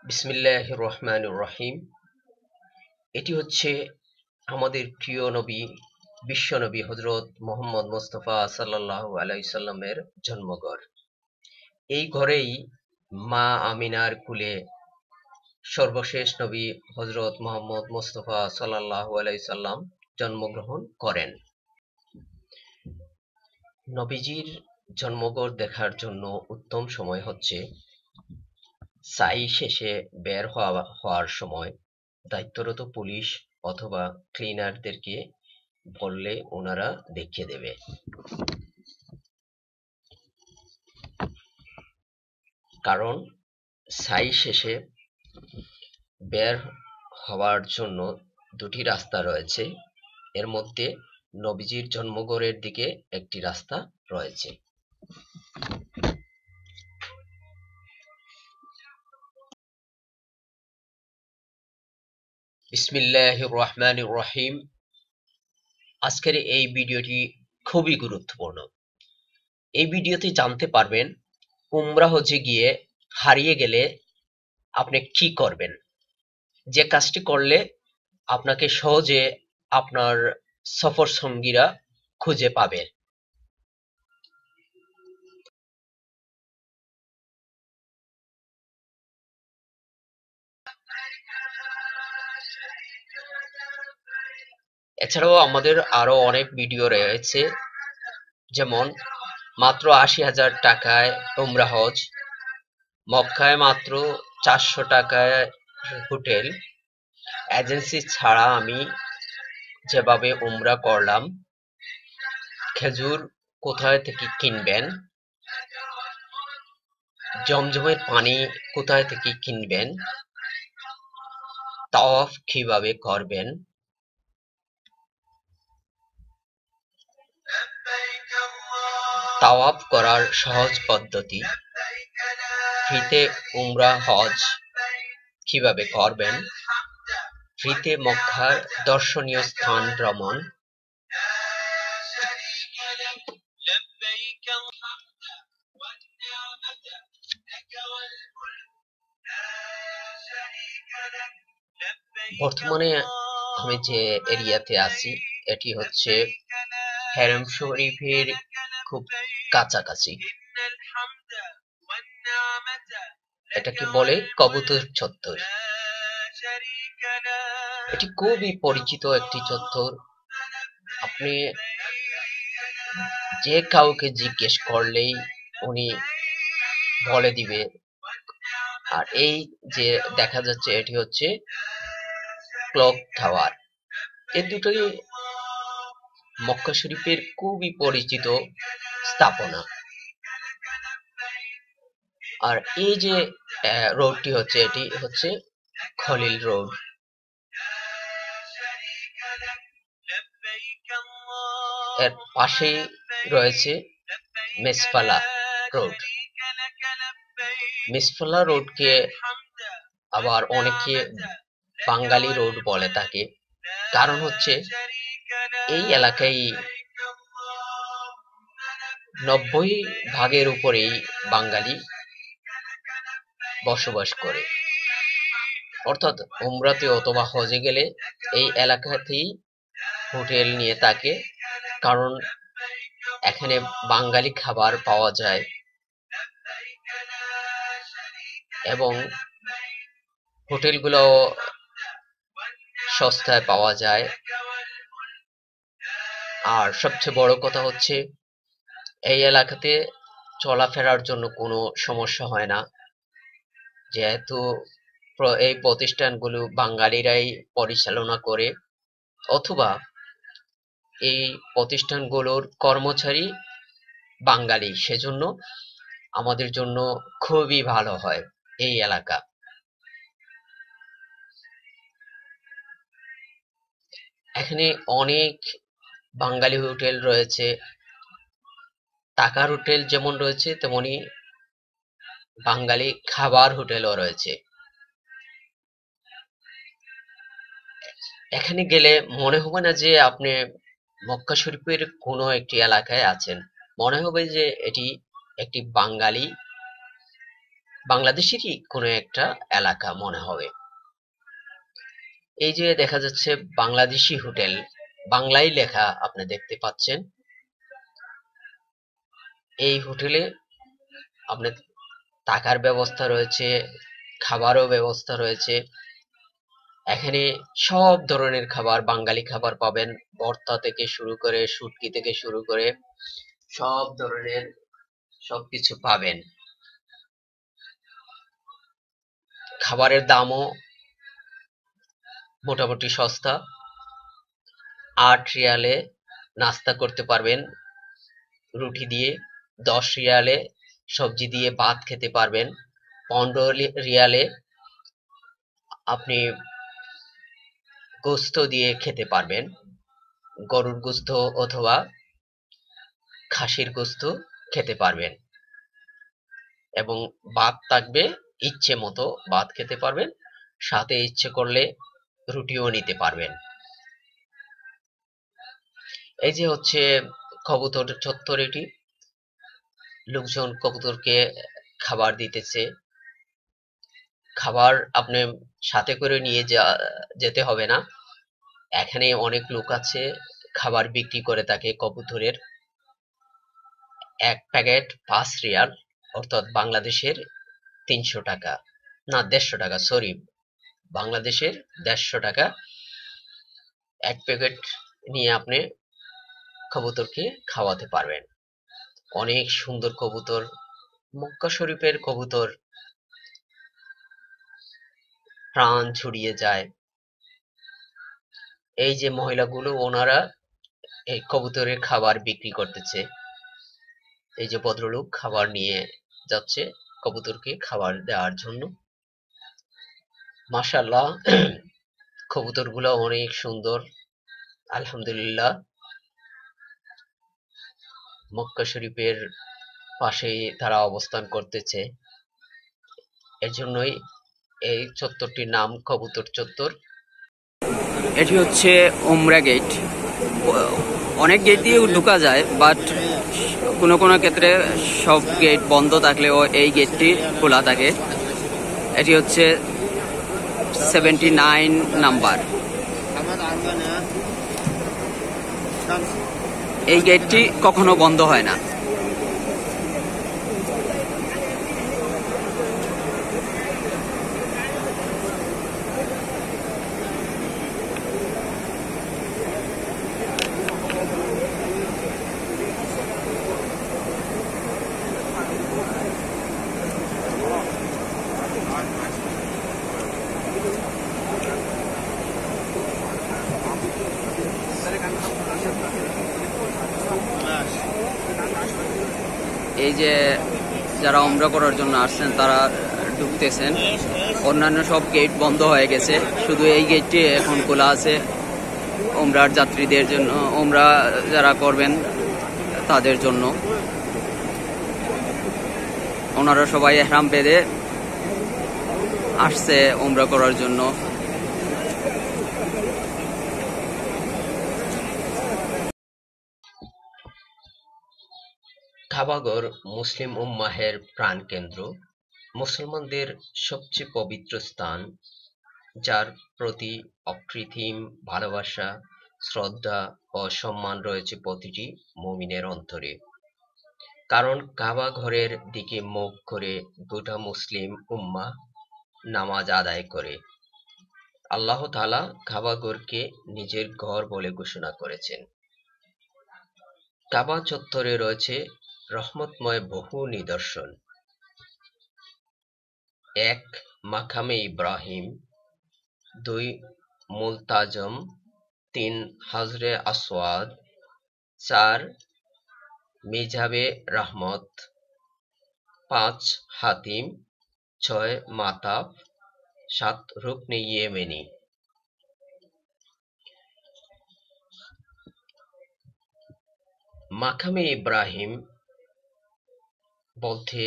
বিসমিল্লাহির রহমানির রহিম। এটি হচ্ছে আমাদের প্রিয় নবী, বিশ্বনবী হযরত মুহাম্মদ মুস্তাফা সাল্লাল্লাহু আলাইহি সাল্লামের জন্মঘর। এই ঘরেই মা আমিনার কুলে সর্বশেষ নবী হযরত মুহাম্মদ মুস্তাফা সাল্লাল্লাহু আলাইহি সাল্লাম জন্মগ্রহণ করেন। নবীজির জন্মঘর দেখার জন্য উত্তম সময় হচ্ছে সাই শেষে বের হওয়ার সময়। দায়িত্বরত পুলিশ অথবা ক্লিনারদেরকে বললে ওনারা দেখিয়ে দেবে। কারণ সাই শেষে বের হওয়ার জন্য দুটি রাস্তা রয়েছে, এর মধ্যে নবীজির জন্মঘরের দিকে একটি রাস্তা রয়েছে। বিসমিল্লাহির রহমানির রহিম। আজকের এই ভিডিওটি খুবই গুরুত্বপূর্ণ। এই ভিডিওতে জানতে পারবেন উমরা হজে গিয়ে হারিয়ে গেলে আপনি কি করবেন, যে কাজটি করলে আপনাকে সহজে আপনার সফর সঙ্গীরা খুঁজে পাবে। এছাড়াও আমাদের আরো অনেক ভিডিও রয়েছে, যেমন মাত্র ৮০,০০০ টাকায় উমরা হজ, মক্কায় মাত্র ৪০০ টাকায় হোটেল, এজেন্সি ছাড়া আমি যেভাবে উমরা করলাম, খেজুর কোথায় থেকে কিনবেন, জমজমের পানি কোথায় থেকে কিনবেন, তাওয়াফ কিভাবে করবেন, তাওয়াফ করার সহজ পদ্ধতি, ফ্রিতে উমরা হজ কিভাবে করবেন, ফ্রিতে মক্কার দর্শনীয় স্থান ভ্রমণ, বর্তমানে আমি যে এরিয়াতে আছি এটি হচ্ছে হেরেম শরীফের খুব কাছাকাছি। এটাকে বলে কবুতর চত্বর। এটি খুবই পরিচিত একটি চত্বর। আপনি যে কাউকে জিজ্ঞেস করলেই উনি বলে দিবে। আর এই যে দেখা যাচ্ছে এটি হচ্ছে ক্লক টাওয়ার। এই দুটোই মক্কা শরীফের খুবই পরিচিত স্থাপনা। আর এই যে রোডটি হচ্ছে এটি হচ্ছে খলিল রোড। এর পাশেই রয়েছে মেসফালা রোড। মেসফালা রোডকে আবার অনেকে বাঙালি রোড বলে থাকে, কারণ হচ্ছে এই এলাকায় ৯০% উপরেই বাঙালি বসবাস করে। অর্থাৎ উমরাতে অথবা হজে গেলে এই এলাকাতেই হোটেল নিয়ে থাকে, কারণ এখানে বাঙালি খাবার পাওয়া যায় এবং হোটেলগুলো সস্তায় পাওয়া যায়। আর সবচেয়ে বড় কথা হচ্ছে এই এলাকাতে চলাফেরার জন্য কোনো সমস্যা হয় না, যেহেতু এই প্রতিষ্ঠানগুলো বাঙালিরাই পরিচালনা করে অথবা এই প্রতিষ্ঠানগুলোর কর্মচারী বাঙালি, সেজন্য আমাদের জন্য খুবই ভালো হয় এই এলাকা। এখানে অনেক বাঙালি হোটেল রয়েছে, টাকার হোটেল যেমন রয়েছে তেমনি বাঙালি খাবার হোটেলও রয়েছে। এখানে গেলে মনে হবে না যে আপনি মক্কা শরীফের কোনো একটি এলাকায় আছেন, মনে হবে যে এটি একটি বাঙালি বাংলাদেশেরই কোনো একটা এলাকা মনে হবে। এই যে দেখা যাচ্ছে বাংলাদেশি হোটেল, বাংলায় লেখা আপনি দেখতে পাচ্ছেন। এই হোটেলে আপনার থাকার ব্যবস্থা রয়েছে, খাবারও ব্যবস্থা রয়েছে। এখানে সব ধরনের খাবার, বাঙালি খাবার পাবেন। ভর্তা থেকে শুরু করে, শুটকি থেকে শুরু করে সব ধরনের সবকিছু পাবেন। খাবারের দামও মোটামুটি সস্তা। 8 রিয়ালে নাস্তা করতে পারবেন রুটি দিয়ে, 10 রিয়ালে সবজি দিয়ে ভাত খেতে পারবেন, 15 রিয়ালে আপনি গোস্ত দিয়ে খেতে পারবেন, গরুর গোস্ত অথবা খাসির গোস্ত খেতে পারবেন, এবং ভাত থাকবে, ইচ্ছে মতো ভাত খেতে পারবেন, সাথে ইচ্ছে করলে রুটিও নিতে পারবেন। এই যে হচ্ছে কবুতর চত্বর, এটি লোকজন কবুতরকে খাবার দিতেছে। খাবার আপনি সাথে করে নিয়ে যেতে হবে না, এখানে অনেক লোক আছে খাবার বিক্রি করে থাকে কবুতরের। এক প্যাকেট 5 রিয়াল, অর্থাৎ বাংলাদেশের 300 টাকা, না 150 টাকা, সরি, বাংলাদেশের 150 টাকা। এক প্যাকেট নিয়ে আপনি কবুতরকে খাওয়াতে পারবেন। অনেক সুন্দর কবুতর, মক্কা শরীফের কবুতর, প্রাণ ছড়িয়ে যায়। এই যে মহিলাগুলো, ওনারা এই কবুতরের খাবার বিক্রি করতেছে। এই যে ভদ্রলোক খাবার নিয়ে যাচ্ছে কবুতরকে খাবার দেওয়ার জন্য। মাশাআল্লাহ, কবুতরগুলো অনেক সুন্দর। আলহামদুলিল্লাহ, মক্কা শরীফের পাশেই তারা অবস্থান করতেছে, এর জন্যই এই চত্বরটির নাম কবুতর চত্বর। এটি হচ্ছে উমরা গেট। অনেক গেট দিয়ে ঢোকা যায়, বাট কোনো কোনো ক্ষেত্রে সব গেট বন্ধ থাকলেও এই গেটটি খোলা থাকে। এটি হচ্ছে 79 নাম্বার। এই গেটটি কখনো বন্ধ হয় না। এই যে যারা উমরা করার জন্য আসছেন তারা ঢুকতেছেন। অন্যান্য সব গেট বন্ধ হয়ে গেছে, শুধু এই গেটটি এখন খোলা আছে উমরার যাত্রীদের জন্য, উমরা যারা করবেন তাদের জন্য। ওনারা সবাই ইহরাম বেঁধে আসছে উমরা করার জন্য। কাবাঘর মুসলিম উম্মাহের প্রাণকেন্দ্র, মুসলমানদের সবচেয়ে পবিত্র স্থান, যার প্রতি অকৃত্রিম ভালোবাসা, শ্রদ্ধা ও সম্মান রয়েছে প্রতিটি মুমিনের অন্তরে। কারণ কাবা ঘরের দিকে মুখ করে গোটা মুসলিম উম্মাহ নামাজ আদায় করে। আল্লাহ তাআলা কাবা ঘরকে নিজের ঘর বলে ঘোষণা করেছেন। কাবা চত্বরে রয়েছে রহমতময় বহু নিদর্শন। 1. মাকামে ইব্রাহিম, 2. মুলতাজম, 3. হাজরে আসওয়াদ, 4. মিজহাবে রহমত, 5. হাতিম, 6. মাতাব, 7. রুকনে ইয়েমেনি। মাকামে ইব্রাহিম বলতে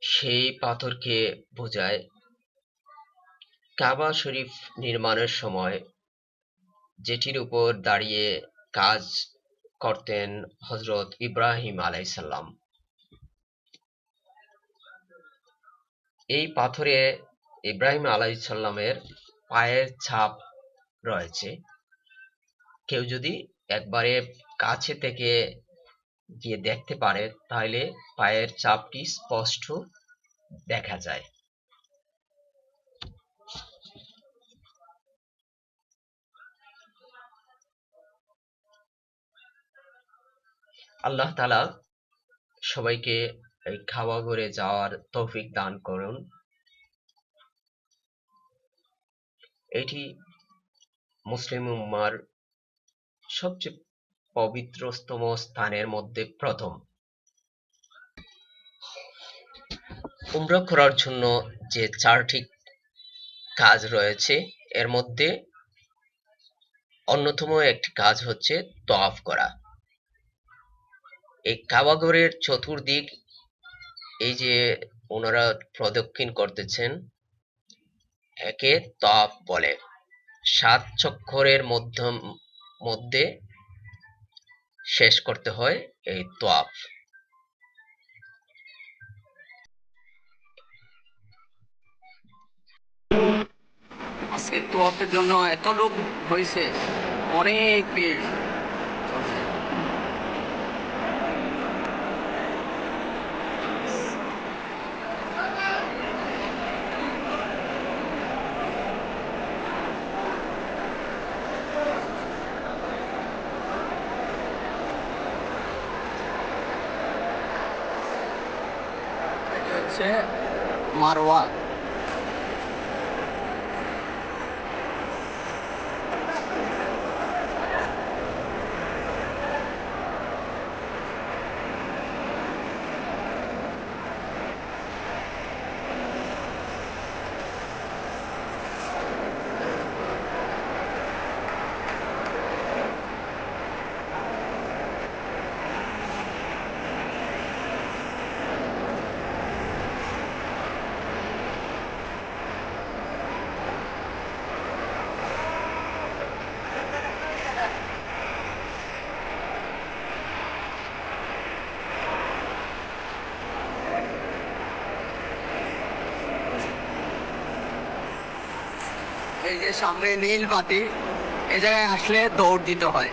সেই পাথরকে বোঝায় কাবা শরীফ নির্মাণের সময় যেটির উপর দাঁড়িয়ে কাজ করতেন হযরত ইব্রাহিম আলাইহিস সালাম। এই পাথরে ইব্রাহিম আলাইহিসসালামের পায়ের ছাপ রয়েছে। কেউ যদি একবারে কাছে থেকে গিয়ে দেখতে পারে তাহলে পায়ের ছাপটি স্পষ্ট দেখা যায়। আল্লাহ তাআলা সবাইকে এই কাবা ঘরে যাওয়ার তৌফিক দান করুন। এটি মুসলিম উম্মার সবচেয়ে পবিত্রতম স্থানের মধ্যে প্রথম। উমরা করার জন্য যে 4টি কাজ রয়েছে এর মধ্যে অন্যতম একটি কাজ হচ্ছে তওয়াফ করা। এই কাবা ঘরের চতুর্দিক এই যে ওনারা প্রদক্ষিণ করতেছেন একে তওয়াফ বলে। 7 চক্করের মধ্যে শেষ করতে হয় এই তওয়াফ। আজকে তোয়াফের জন্য এত লোক হয়েছে, অনেক ভিড় চলছে। এটা হচ্ছে মারওয়া। এই যে সামনে নীল বাতি, এই জায়গায় আসলে দৌড় দিতে হয়।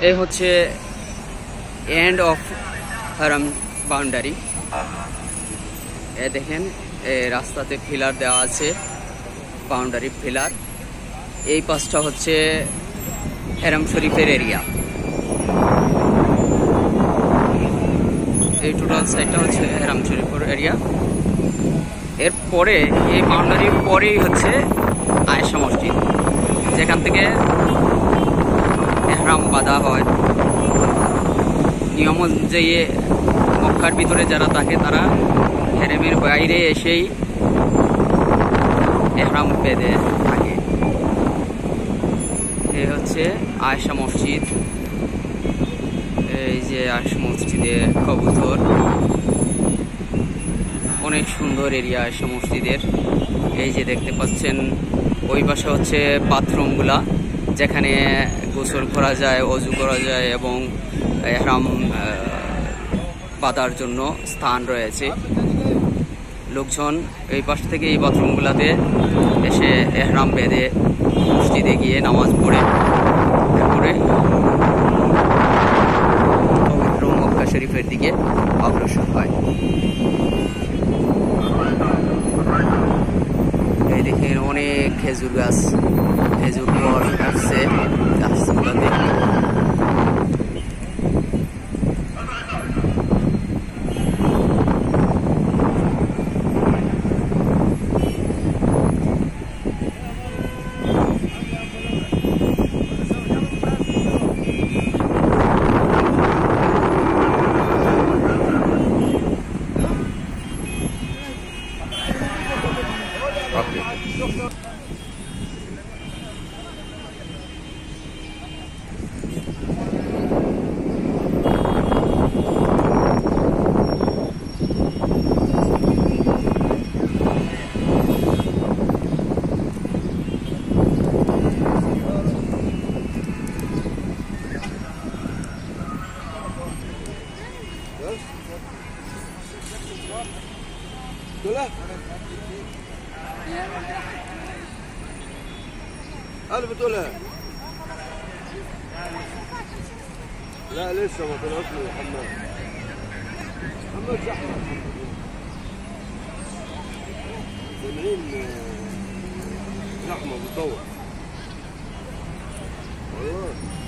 এই হচ্ছে এন্ড অফ হারাম বাউন্ডারি। এ দেখেন রাস্তাতে ফিলার দেওয়া আছে, বাউন্ডারি ফিলার। এই পাশটা হচ্ছে হারাম শরীফের এরিয়া। এই টোটাল সাইডটা হচ্ছে হারাম শরীফের এরিয়া। এরপরে এই বাউন্ডারির পরেই হচ্ছে আয়েশা মসজিদ, যেখান থেকে এহরাম বাঁধা হয়। নিয়ম অনুযায়ী মক্কার ভিতরে যারা থাকে তারা হেরেমের বাইরে এসেই এহরাম বেঁধে থাকে। এই হচ্ছে আয়েশা মসজিদ। এই যে আয়েশা মসজিদে কবুতর, অনেক সুন্দর এরিয়া আয়েশা মসজিদের। এই যে দেখতে পাচ্ছেন ওই পাশে হচ্ছে বাথরুমগুলা, যেখানে গোসল করা যায়, অজু করা যায় এবং এহরাম বাঁধার জন্য স্থান রয়েছে। লোকজন এই পাশ থেকে এই বাথরুমগুলাতে এসে এহরাম বেঁধে মসজিদে গিয়ে নামাজ পড়ে, তারপরে পবিত্র মক্কা শরীফের দিকে অগ্রসর হয়। এই দেখেন অনেক খেজুর গাছ, খেজুর রস আসছে গাছগুলোতে। أنا بتقولها لا لسه ما طلعوش من الحمام. حمام زحمة سامعين زحمة بتدور والله.